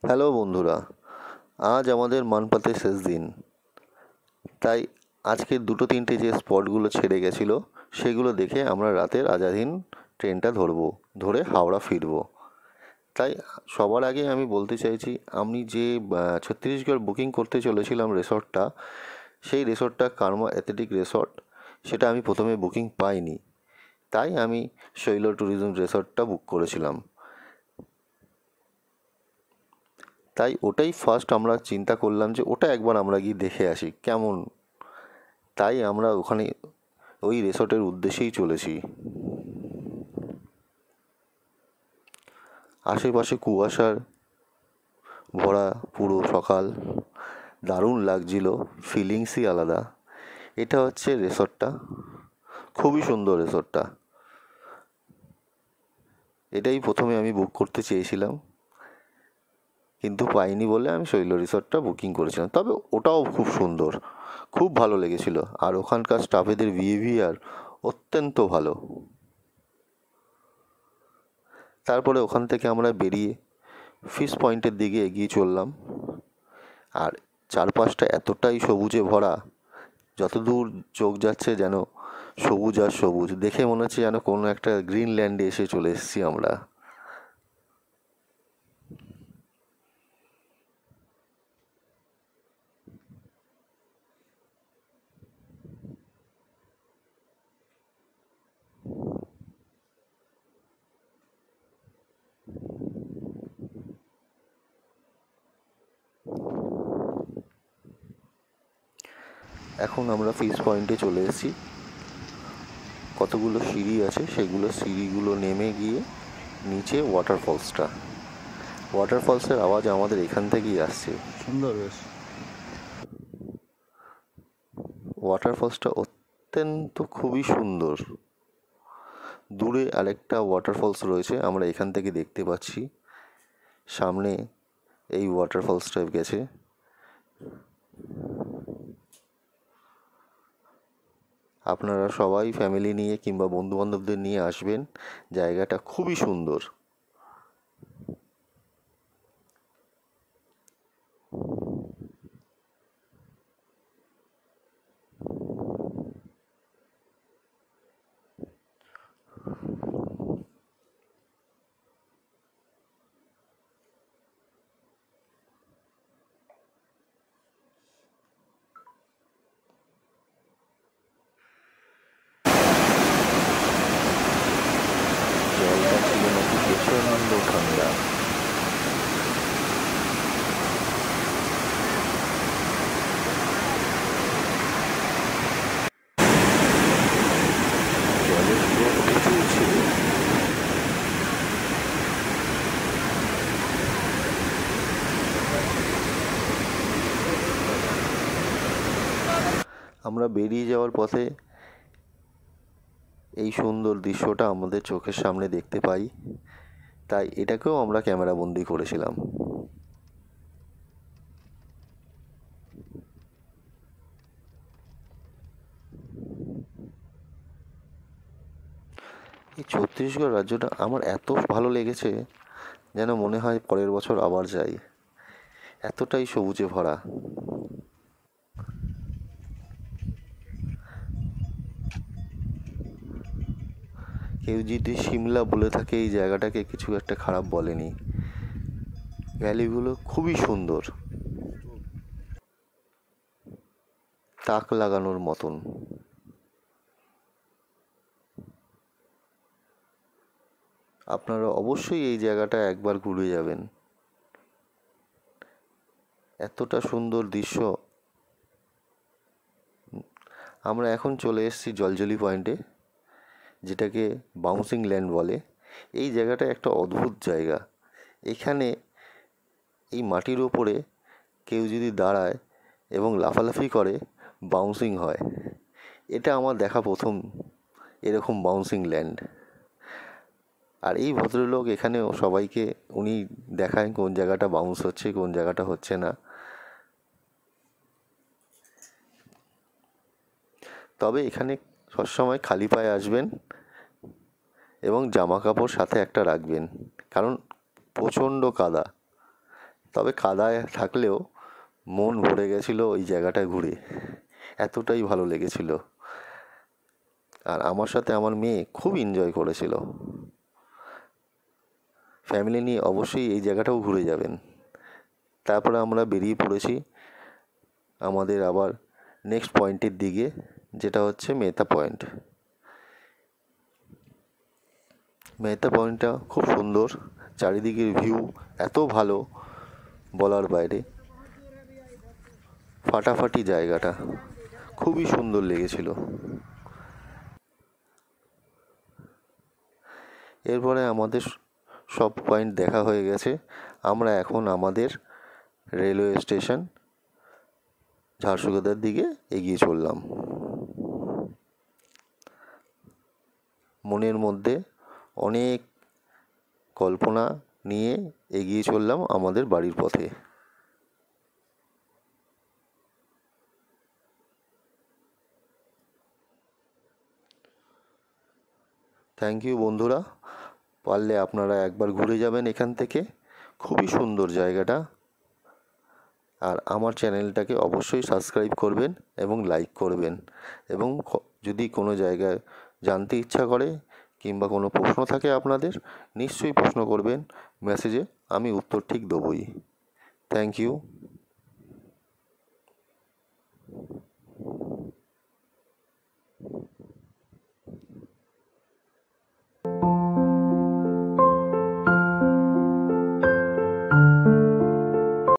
Hello বন্ধুরা, আজ আমাদের মানপাতে শেষ দিন। তাই আজকের দুটো তিনটে যে স্পটগুলো ছেড়ে গেছিলো সেগুলো দেখে আমরা রাতের আজাদিন ট্রেনটা ধরে হাওড়া ফিরবো। তাই সবার আগে আমি বলতে চাইছি, আমি যে ছত্তিশগড় বুকিং করতে চলেছিলাম রিসর্টটা, সেই রিসর্টটা কার্মা অ্যাথলেটিক রিসর্ট। সেটা আমি প্রথমে বুকিং পাইনি, তাই আমি শৈল ট্যুরিজম রিসর্টটা বুক করেছিলাম। তাই ওটাই ফার্স্ট আমরা চিন্তা করলাম যে ওটা একবার আমরা গিয়ে দেখে আসি কেমন। তাই আমরা ওখানে ওই রিসর্টের উদ্দেশ্যেই চলেছি। আশেপাশে কুয়াশার ভরা পুরো সকাল, দারুণ লাগছিল, ফিলিংসই আলাদা। এটা হচ্ছে রিসর্টটা, খুবই সুন্দর রিসর্টটা। এটাই প্রথমে আমি বুক করতে চেয়েছিলাম, কিন্তু পাইনি বলে আমি শৈল রিসর্টটা বুকিং করেছিলাম। তবে ওটাও খুব সুন্দর, খুব ভালো লেগেছিল। আর ওখানকার স্টাফেদের বিহেভিয়ার অত্যন্ত ভালো। তারপরে ওখান থেকে আমরা বেরিয়ে ফিশ পয়েন্টের দিকে এগিয়ে চললাম। আর চারপাশটা এতটাই সবুজে ভরা, যতদূর চোখ যাচ্ছে যেন সবুজ আর সবুজ। দেখে মনে হচ্ছে যেন কোনো একটা গ্রিনল্যান্ডে এসে চলে এসেছি আমরা। এখন আমরা ফিশ পয়েন্টে চলে এসেছি। কতগুলো সিঁড়ি আছে, সেগুলো সিঁড়িগুলো নেমে গিয়ে নিচে ওয়াটারফলসের আওয়াজ আমাদের এখান থেকেই আসছে। সুন্দর বেশ। ওয়াটারফলসটা অত্যন্ত খুবই সুন্দর। দূরে আরেকটা ওয়াটারফলস রয়েছে, আমরা এখান থেকে দেখতে পাচ্ছি। সামনে এই ওয়াটারফলসটা গেছে। আপনারা সবাই ফ্যামিলি নিয়ে কিংবা বন্ধুবান্ধবদের নিয়ে আসবেন, জায়গাটা খুবই সুন্দর। জলটা ছিল নাকি প্রচণ্ড ঠান্ডা। জলের স্রোত প্রচুর ছিল। আমরা বেরিয়ে যাওয়ার পথে এই সুন্দর দৃশ্যটা আমাদের চোখের সামনে দেখতে পাই, তাই এটাকেও আমরা ক্যামেরাবন্দি করেছিলাম। এই ছত্তিশগড় রাজ্যটা আমার এত ভালো লেগেছে, যেন মনে হয় পরের বছর আবার যাই। এতটাই সবুজে ভরা। কেউ যদি সিমলা বলে থাকে এই জায়গাটাকে, কিছু একটা খারাপ বলেনি। ভ্যালিগুলো খুবই সুন্দর, তাক লাগানোর মতন। আপনারা অবশ্যই এই জায়গাটা একবার ঘুরে যাবেন। এতটা সুন্দর দৃশ্য। আমরা এখন চলে এসেছি জলজলি পয়েন্টে, যেটাকে বাউন্সিং ল্যান্ড বলে। এই জায়গাটা একটা অদ্ভুত জায়গা। এখানে এই মাটির ওপরে কেউ যদি দাঁড়ায় এবং লাফালাফি করে, বাউন্সিং হয়। এটা আমার দেখা প্রথম এরকম বাউন্সিং ল্যান্ড। আর এই ভদ্রলোক এখানেও সবাইকে উনি দেখায় কোন জায়গাটা বাউন্স হচ্ছে, কোন জায়গাটা হচ্ছে না। তবে এখানে সবসময় খালি পায়ে আসবেন এবং জামা কাপড় সাথে একটা রাখবেন, কারণ প্রচণ্ড কাদা। তবে কাদায় থাকলেও মন ভরে গেছিল ওই জায়গাটা ঘুরে, এতটাই ভালো লেগেছিল। আর আমার সাথে আমার মেয়ে খুব এনজয় করেছিল। ফ্যামিলি নিয়ে অবশ্যই এই জায়গাটাও ঘুরে যাবেন। তারপরে আমরা বেরিয়ে পড়েছি আমাদের আবার নেক্সট পয়েন্টের দিকে, যেটা হচ্ছে মেহতা পয়েন্ট। মেহতা পয়েন্টটা খুব সুন্দর, চারিদিকের ভিউ এত ভালো বলার বাইরে। ফাটাফাটি জায়গাটা খুবই সুন্দর লেগেছিল। এরপরে আমাদের সব পয়েন্ট দেখা হয়ে গেছে। আমরা এখন আমাদের রেলওয়ে স্টেশন ঝারসুগুদার দিকে এগিয়ে চললাম। মনের মধ্যে অনেক কল্পনা নিয়ে এগিয়ে চললাম আমাদের বাড়ির পথে। থ্যাংক ইউ বন্ধুরা, পারলে আপনারা একবার ঘুরে যাবেন এখান থেকে, খুবই সুন্দর জায়গাটা। আর আমার চ্যানেলটাকে অবশ্যই সাবস্ক্রাইব করবেন এবং লাইক করবেন, এবং যদি কোনো জায়গায় জানতে ইচ্ছা করে কিংবা কোনো প্রশ্ন থাকে আপনাদের, নিশ্চয়ই প্রশ্ন করবেন মেসেজে, আমি উত্তর ঠিক দেবই। Thank you.